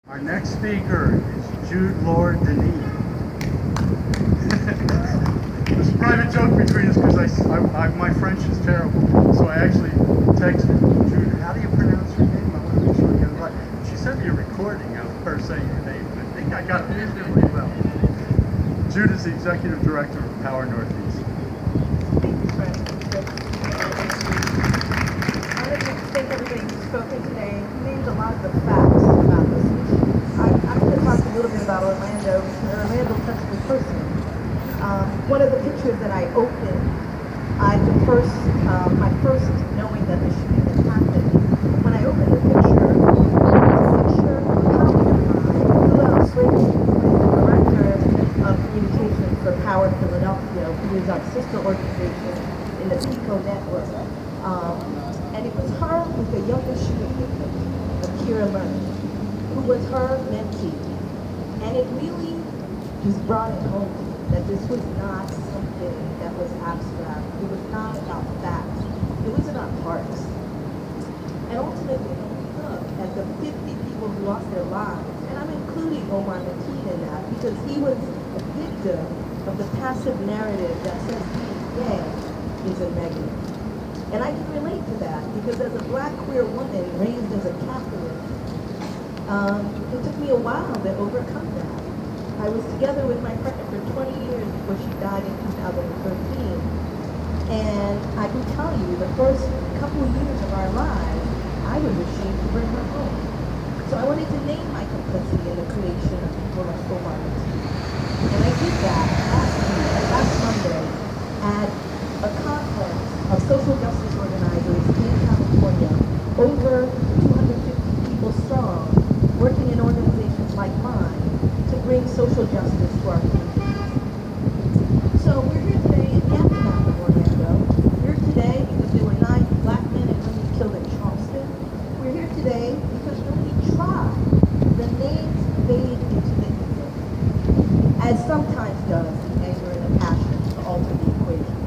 Our next speaker is Jude Lord Denis. It's a private joke between us because my French is terrible. So I actually texted Jude, how do you pronounce your name? I want to make sure I get it right. She sent me a recording of her saying your name. I think I got it reasonably well. Jude is the executive director of Power Northeast. Thank you, Fred. I want to thank everybody who's spoken today. You named a lot of the facts about this issue. I'm going to talk a little bit about Orlando touched me personally. One of the pictures that I opened, my first knowing that the shooting had happened, when I opened the picture, it was a picture of a colleague of mine, Lou Swayze, the director of communications for Power Philadelphia, who is our sister organization in the PICO network. And it was her with the younger shooting victim, Akira Leonard, who was her mentee. And it really just brought it home that this was not something that was abstract. It was not about facts. It was about hearts. And ultimately, when we look at the 50 people who lost their lives, and I'm including Omar Mateen in that because he was a victim of the passive narrative that says being gay is a negative. And I can relate to that because as a black queer woman raised as a Catholic, it took me a while to overcome that. I was together with my partner for 20 years before she died in 2013. And I can tell you, the first couple of years of our lives, I was ashamed to bring her home. So I wanted to name my complicity in the creation of people like Omar Mateen. And I did that last Monday at a conference of social justice organizers in California, over 250 people strong, working in organizations like mine to bring social justice to our communities. So we're here today in the aftermath of Orlando. We're here today because there were 9 black men and women killed in Charleston. We're here today because when we tried, the names fade into the ether, as sometimes does the anger and the passion to alter the equation.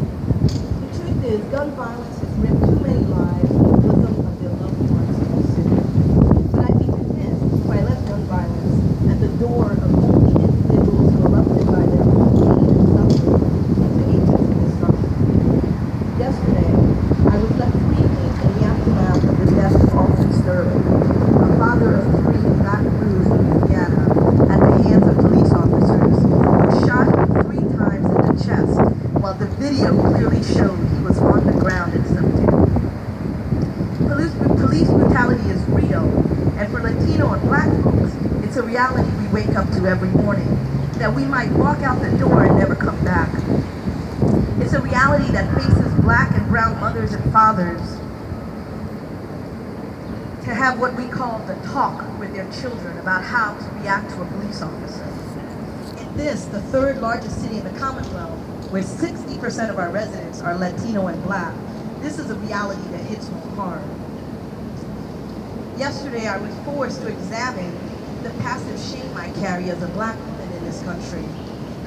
The truth is, gun violence has ripped too many lives from the bosom of their loved ones in the city. But I'd be remiss if I left gun violence at the door of only individuals corrupted by their own pain and suffering into agents of destruction. Yesterday, I was left grieving in the aftermath of the death of Alton Sterling, a father of 3 in Baton Rouge, Louisiana, at the hands of police officers who shot him 3 times in the chest, while the video clearly showed he was on the ground and subdued. Police brutality is real, and for Latino and black folks, it's a reality we wake up to every morning, that we might walk out the door and never come back. It's a reality that faces black and brown mothers and fathers to have what we call the talk with their children about how to react to a police officer. In this, the 3rd largest city in the Commonwealth, where 60% of our residents are Latino and black, this is a reality that hits home hard. Yesterday, I was forced to examine the passive shame I carry as a black woman in this country,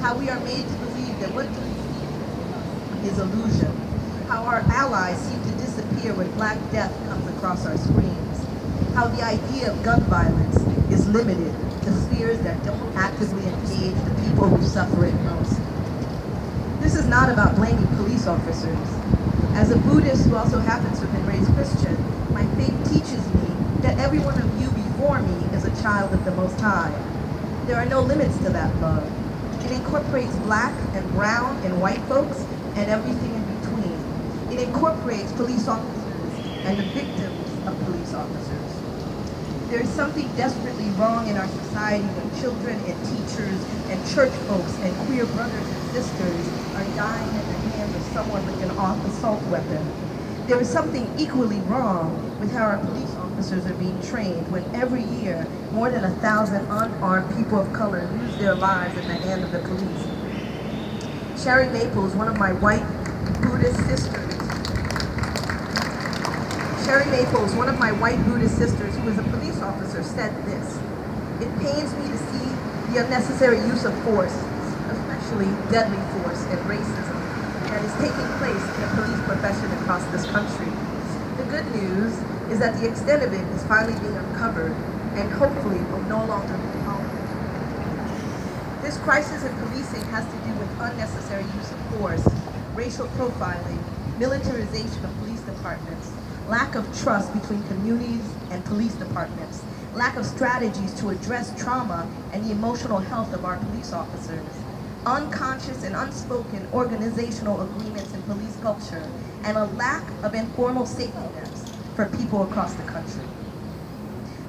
how we are made to believe that what we see is illusion, how our allies seem to disappear when black death comes across our screens, how the idea of gun violence is limited to spheres that don't actively engage the people who suffer it most. This is not about blaming police officers. As a Buddhist who also happens to have been raised Christian, my faith teaches me that every one of you before me is a child of the Most High. There are no limits to that love. It incorporates black and brown and white folks and everything in between. It incorporates police officers and the victims of police officers. There is something desperately wrong in our society when children and teachers and church folks and queer brothers and sisters are dying at the hands of someone with an assault weapon. There is something equally wrong with how our police officers are being trained when every year more than 1,000 unarmed people of color lose their lives at the hand of the police. Sherry Maples, one of my white Buddhist sisters, who is a police officer, said this: "It pains me to see the unnecessary use of force, especially deadly force and racism, that is taking place in the police profession across this country. The good news is that the extent of it is finally being uncovered, and hopefully will no longer be tolerated. This crisis in policing has to do with unnecessary use of force, racial profiling, militarization of police departments, lack of trust between communities and police departments, lack of strategies to address trauma and the emotional health of our police officers, unconscious and unspoken organizational agreements in police culture, and a lack of informal safety nets for people across the country.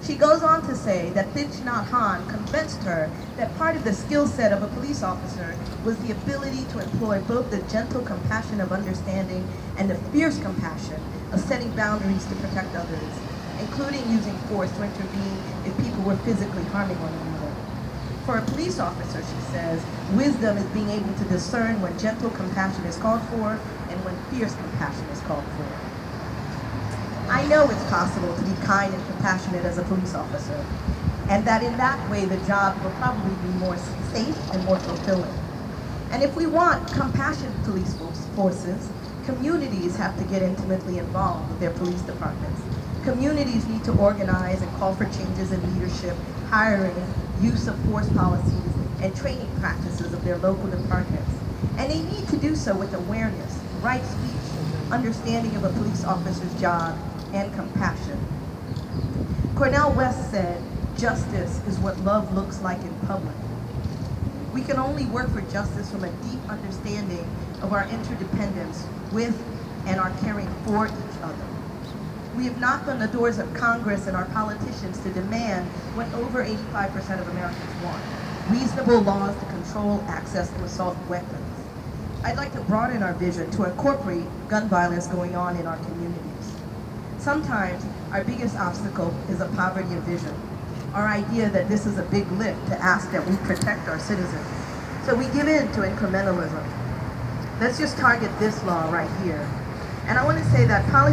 She goes on to say that Thich Nhat Hanh convinced her that part of the skill set of a police officer was the ability to employ both the gentle compassion of understanding and the fierce compassion of setting boundaries to protect others, including using force to intervene if people were physically harming one another. For a police officer, she says, wisdom is being able to discern when gentle compassion is called for and when fierce compassion is called for. I know it's possible to be kind and compassionate as a police officer, and that in that way the job will probably be more safe and more fulfilling. And if we want compassionate police forces, communities have to get intimately involved with their police departments. Communities need to organize and call for changes in leadership, hiring, use of force policies, and training practices of their local departments. And they need to do so with awareness, right speech, understanding of a police officer's job, and compassion. Cornel West said, "Justice is what love looks like in public." We can only work for justice from a deep understanding of our interdependence with and our caring for each other. We have knocked on the doors of Congress and our politicians to demand what over 85% of Americans want: reasonable laws to control access to assault weapons. I'd like to broaden our vision to incorporate gun violence going on in our communities. Sometimes our biggest obstacle is a poverty of vision, our idea that this is a big lift to ask that we protect our citizens. So we give in to incrementalism. Let's just target this law right here. And I want to say that policy